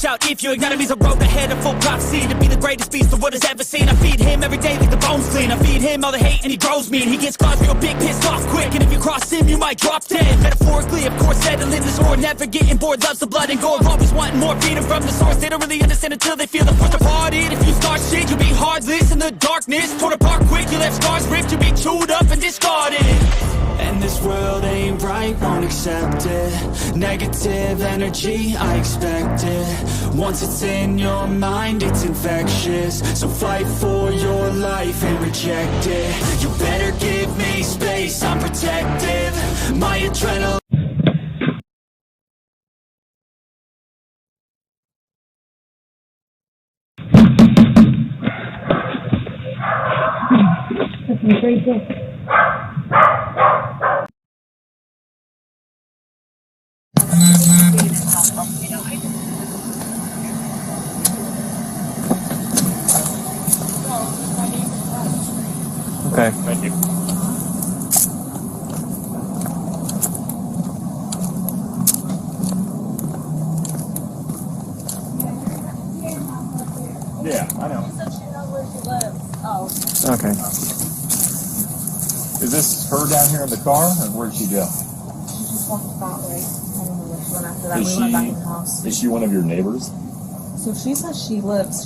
out if you ignite him. He's a road ahead of full prophecy to be the greatest beast the world has ever seen. I feed him every day like the bones clean. I feed him all the hate and he grows me. And he gets claws real big, pissed off quick. And if you cross him, you might drop dead. Metaphorically, of course, settling this war. Never getting bored, loves the blood and gore. Always wanting more freedom from the source. They don't really understand until they feel the force departed. If you start shit, you'll be heartless in the darkness. Torn apart quick, you left scars ripped. You'll be chewed up and discarded. And this world ain't right, won't accept it. Negative energy, I expect it. Once it's in your mind, it's infectious. So fight for your life and reject it. You better give me space, I'm protective. My adrenaline. Very good. Okay, thank you. Yeah, I know. Okay. Is this her down here in the car, or where'd she go? She just walked that way. I don't know where she went after that. We went back in the house. Is she one of your neighbors? So she says she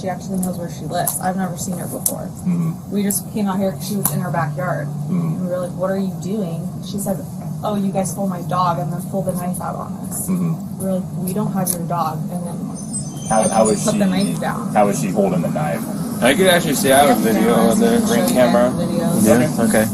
actually knows where she lives. I've never seen her before. Mm-hmm. We just came out here because she was in her backyard. Mm-hmm. And we were like, what are you doing? She said, oh, you guys stole my dog, and then pulled the knife out on us. Mm-hmm. We were like, we don't have your dog. And then how was put she, the knife down. How was she holding the knife? I could actually see I have a video on the ring camera. Yeah, okay.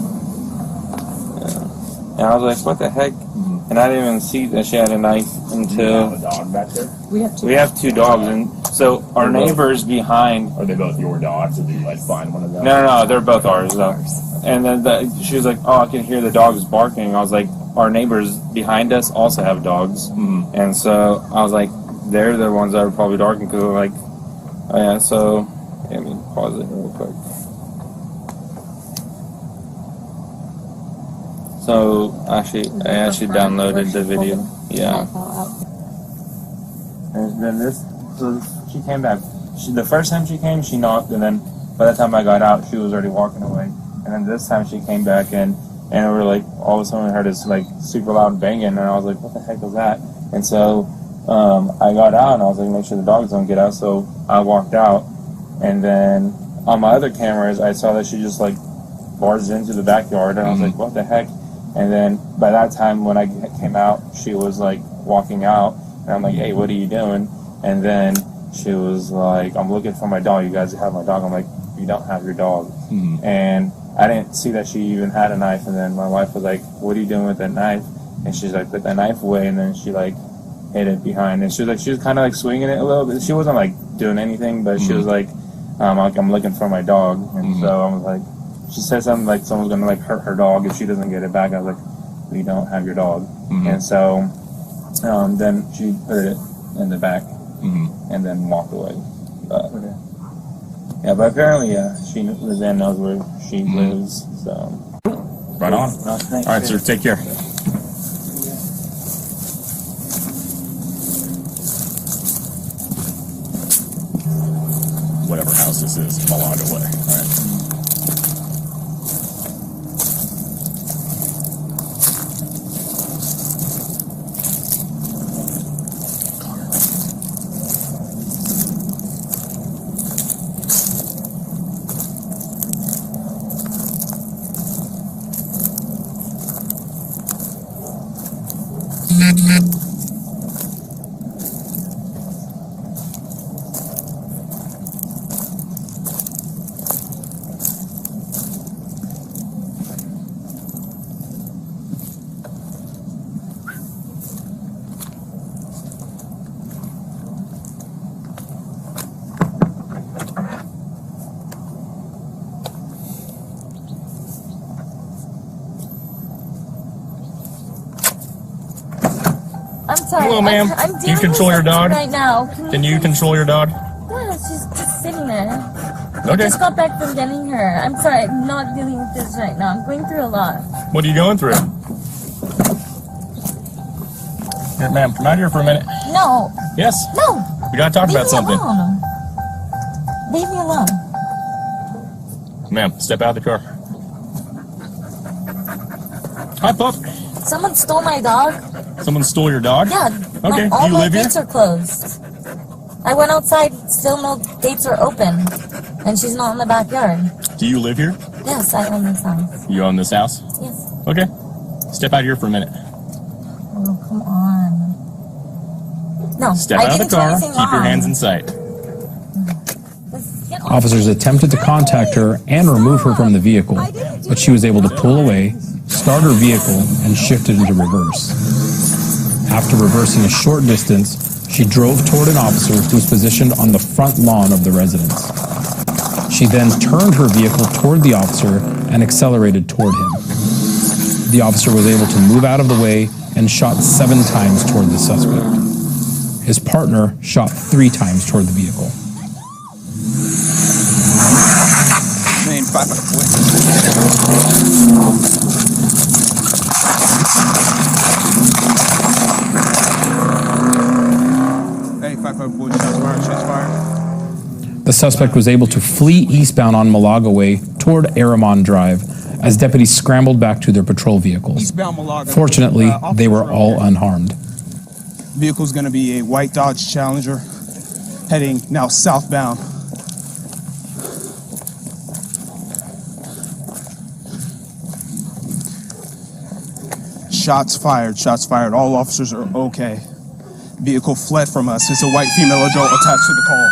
And I was like, what the heck? Mm-hmm. And I didn't even see that she had a knife until... You have a dog back there? We have two dogs, and so our neighbors behind... Are they both your dogs, or did you, like, find one of them? No, they're both ours, though. And then she was like, oh, I can hear the dogs barking. I was like, our neighbors behind us also have dogs. Mm-hmm. And so I was like, they're the ones that are probably barking, because they're like, oh, yeah, so... Let me pause it real quick. So I actually downloaded the video. Yeah. And then so she came back. The first time she came, she knocked, and then by the time I got out, she was already walking away. And then this time she came back, and we were like, all of a sudden we heard this like super loud banging, and I was like, what the heck was that? And so I got out, and I was like, make sure the dogs don't get out. So I walked out, and then on my other cameras, I saw that she just like barged into the backyard, and I was like, what the heck? And then by that time when I came out, she was like walking out, and I'm like, hey, what are you doing? And then she was like, I'm looking for my dog. You guys have my dog. I'm like, you don't have your dog. Mm-hmm. And I didn't see that she even had a knife. And then my wife was like, what are you doing with that knife? And she's like, put that knife away. And then she like hid it behind. And she was kind of like swinging it a little bit. She wasn't like doing anything, but she was like, I'm looking for my dog. And so I was like, she said something like someone's going to like hurt her dog if she doesn't get it back. I was like, we don't have your dog. Mm-hmm. And so then she put it in the back and then walked away. But, yeah, but apparently, she Lizanne knows where she lives. So right on. All right, sir. Take care. Whatever house this is, Malaga way. All right. I'm sorry. Hello, ma'am. I'm Do you control your dog? Right now. Can you control your dog? Yeah, she's just sitting there. Okay. I just got back from getting her. I'm sorry. I'm not dealing with this right now. I'm going through a lot. What are you going through? Here, ma'am, come out here for a minute. No. Yes. No. We gotta talk Leave about me something. alone. Leave me alone. Ma'am, step out of the car. Hi, pup. Someone stole my dog. Someone stole your dog? Yeah. Okay, All do you my live here? gates are closed. I went outside, still no gates are open. And she's not in the backyard. Do you live here? Yes, I own this house. You own this house? Yes. Okay. Step out here for a minute. Oh, come on. No, Step I out of didn't the do car. anything Keep your wrong. hands in sight. Get off. Officers attempted to contact her and remove her from the vehicle, but she was able to pull away, start her vehicle, and shift it into reverse. After reversing a short distance, she drove toward an officer who was positioned on the front lawn of the residence. She then turned her vehicle toward the officer and accelerated toward him. The officer was able to move out of the way and shot 7 times toward the suspect. His partner shot 3 times toward the vehicle. Main 5 Hey, 5 boy, shots fired, shots fired. The suspect was able to flee eastbound on Malaga Way toward Aramon Drive as deputies scrambled back to their patrol vehicles. Eastbound Malaga. Fortunately, they were all unharmed. Vehicle's going to be a white Dodge Challenger heading now southbound. Shots fired. All officers are okay. Vehicle fled from us. It's a white female adult attached to the call.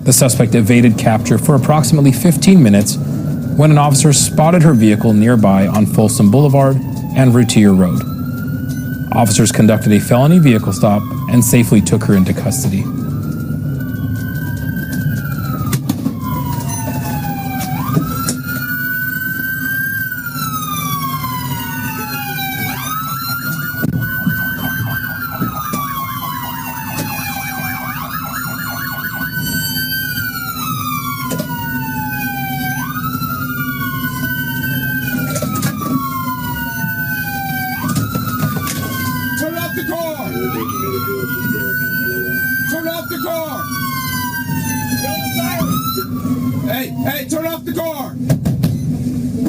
The suspect evaded capture for approximately 15 minutes when an officer spotted her vehicle nearby on Folsom Boulevard and Routier Road. Officers conducted a felony vehicle stop and safely took her into custody. Turn off the car! Turn off the car! Hey, turn off the car!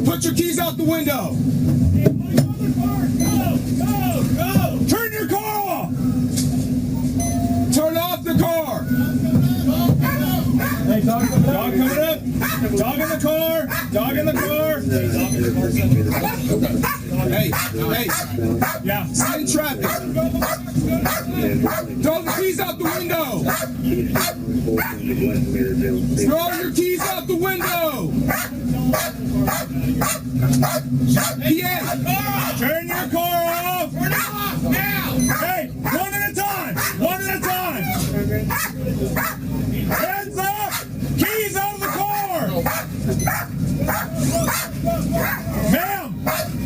Put your keys out the window! Go! Turn your car off! Turn off the car! Hey, dog coming up! Dog in the car! Dog in the car! Hey! Yeah. Stay in traffic. Throw the keys out the window. Throw your keys out the window. Yeah. Turn your car off. Turn it off now. Hey, one at a time. One at a time. Hands up. Keys out of the car. Ma'am,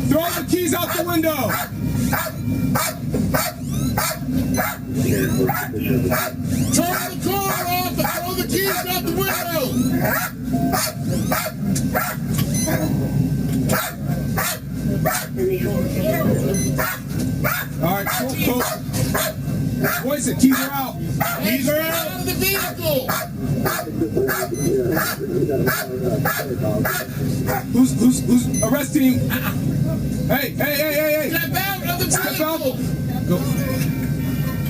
throw the keys out the window. Turn the car off and throw the keys out the window. All right, cool. Voice it, keys are out. Keys are out of the vehicle. Who's arresting him? Hey. Step out of the vehicle. Go.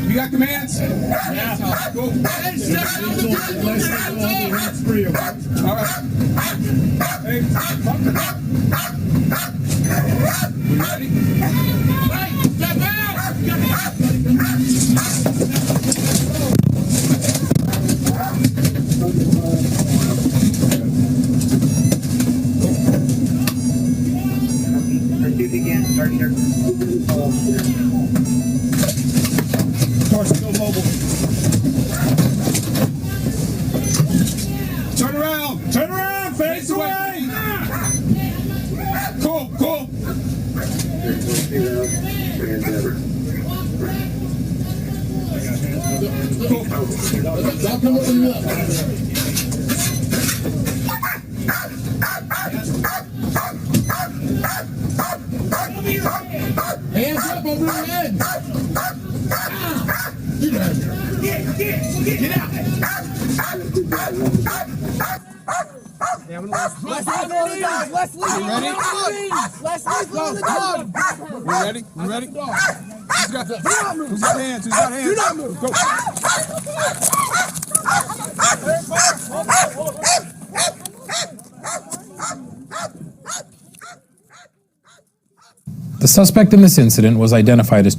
You got commands? Yeah. Go. Hey, step out of the vehicle. All right. Hey, we ready? Hey, step out. Car's still mobile. Turn around! Turn around! Face away! Cool. Cool. gonna move in. Get out. You ready? You ready? Who's got hands? Who's got hands? Go. The suspect in this incident was identified as